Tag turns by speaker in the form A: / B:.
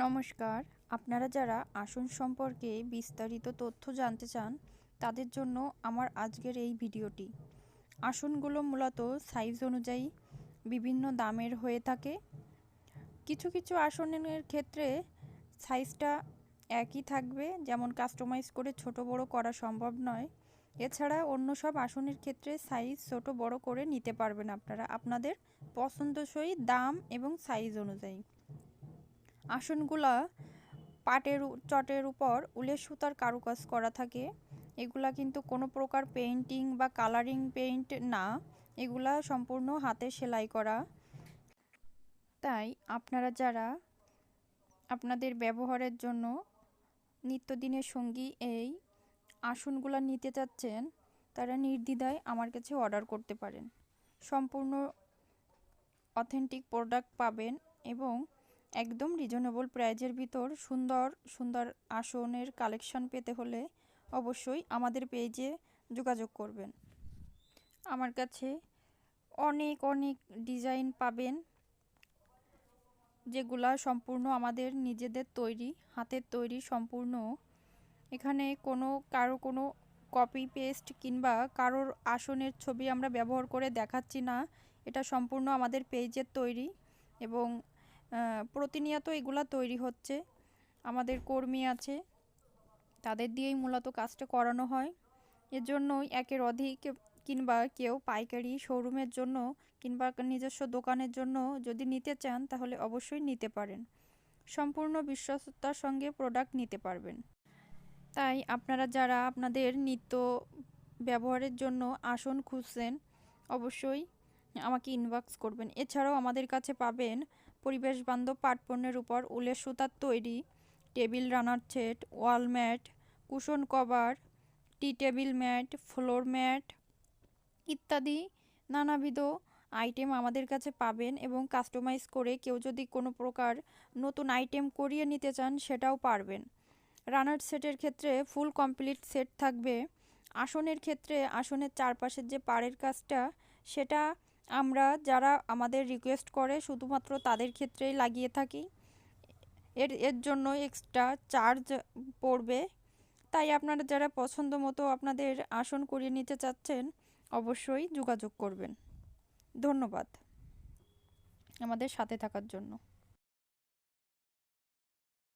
A: নমস্কার। আপনারা যারা আসন সম্পর্কে বিস্তারিত তথ্য জানতে চান তাদের জন্য আমার আজকের এই ভিডিওটি। আসনগুলো মূলত সাইজ অনুযায়ী বিভিন্ন দামের হয়ে থাকে। কিছু কিছু আসনের ক্ষেত্রে সাইজটা একই থাকবে, যেমন কাস্টমাইজ করে ছোট বড় করা সম্ভব নয়। এছাড়া অন্য সব আসনের ক্ষেত্রে সাইজ ছোট বড় করে নিতে পারবেন আপনারা আপনাদের পছন্দসই দাম এবং সাইজ অনুযায়ী। আসনগুলা পাটের চটের উপর উলের সুতার কারুকাজ করা থাকে। এগুলা কিন্তু কোনো প্রকার পেইন্টিং বা কালারিং পেইন্ট না, এগুলা সম্পূর্ণ হাতে সেলাই করা। তাই আপনারা যারা আপনাদের ব্যবহারের জন্য নিত্যদিনের সঙ্গী এই আসনগুলা নিতে চাচ্ছেন তারা নির্দ্বিধায় আমার কাছে অর্ডার করতে পারেন। সম্পূর্ণ অথেন্টিক প্রোডাক্ট পাবেন এবং একদম রিজনেবল প্রাইজের ভিতর সুন্দর সুন্দর আসনের কালেকশন পেতে হলে অবশ্যই আমাদের পেজে যোগাযোগ করবেন। আমার কাছে অনেক অনেক ডিজাইন পাবেন, যেগুলা সম্পূর্ণ আমাদের নিজেদের তৈরি, হাতের তৈরি সম্পূর্ণ। এখানে কারো কোনো কপি পেস্ট কিংবা কারোর আসনের ছবি আমরা ব্যবহার করে দেখাচ্ছি না। এটা সম্পূর্ণ আমাদের পেজের তৈরি এবং প্রতিনিয়ত এগুলা তৈরি হচ্ছে। আমাদের কর্মী আছে, তাদের দিয়েই মূলত কাজটা করানো হয়। এর জন্যই একের অধিক কিংবা কেউ পাইকারি শোরুমের জন্য কিংবা নিজস্ব দোকানের জন্য যদি নিতে চান তাহলে অবশ্যই নিতে পারেন। সম্পূর্ণ বিশ্বস্ততার সঙ্গে প্রোডাক্ট নিতে পারবেন। তাই আপনারা যারা আপনাদের নিত্য ব্যবহারের জন্য আসন খুঁজছেন অবশ্যই আমাকে ইনবক্স করবেন। এছাড়াও আমাদের কাছে পাবেন পরিবেশ বান্ধব পাট পণ্যের উপর উলের সুতার তৈরি টেবিল রানার সেট, ওয়াল ম্যাট, কুশন কভার, টি টেবিল ম্যাট, ফ্লোর ম্যাট ইত্যাদি নানাবিধ আইটেম আমাদের কাছে পাবেন এবং কাস্টমাইজ করে কেউ যদি কোনো প্রকার নতুন আইটেম করিয়ে নিতে চান সেটাও পারবেন। রানার সেটের ক্ষেত্রে ফুল কমপ্লিট সেট থাকবে। আসনের ক্ষেত্রে আসনের চারপাশের যে পাড়ের কাজটা সেটা আমরা যারা আমাদের রিকোয়েস্ট করে শুধুমাত্র তাদের ক্ষেত্রেই লাগিয়ে থাকি। এর জন্য এক্সট্রা চার্জ পড়বে। তাই আপনারা যারা পছন্দ মতো আপনাদের আসন করিয়ে নিতে চাচ্ছেন অবশ্যই যোগাযোগ করবেন। ধন্যবাদ আমাদের সাথে থাকার জন্য।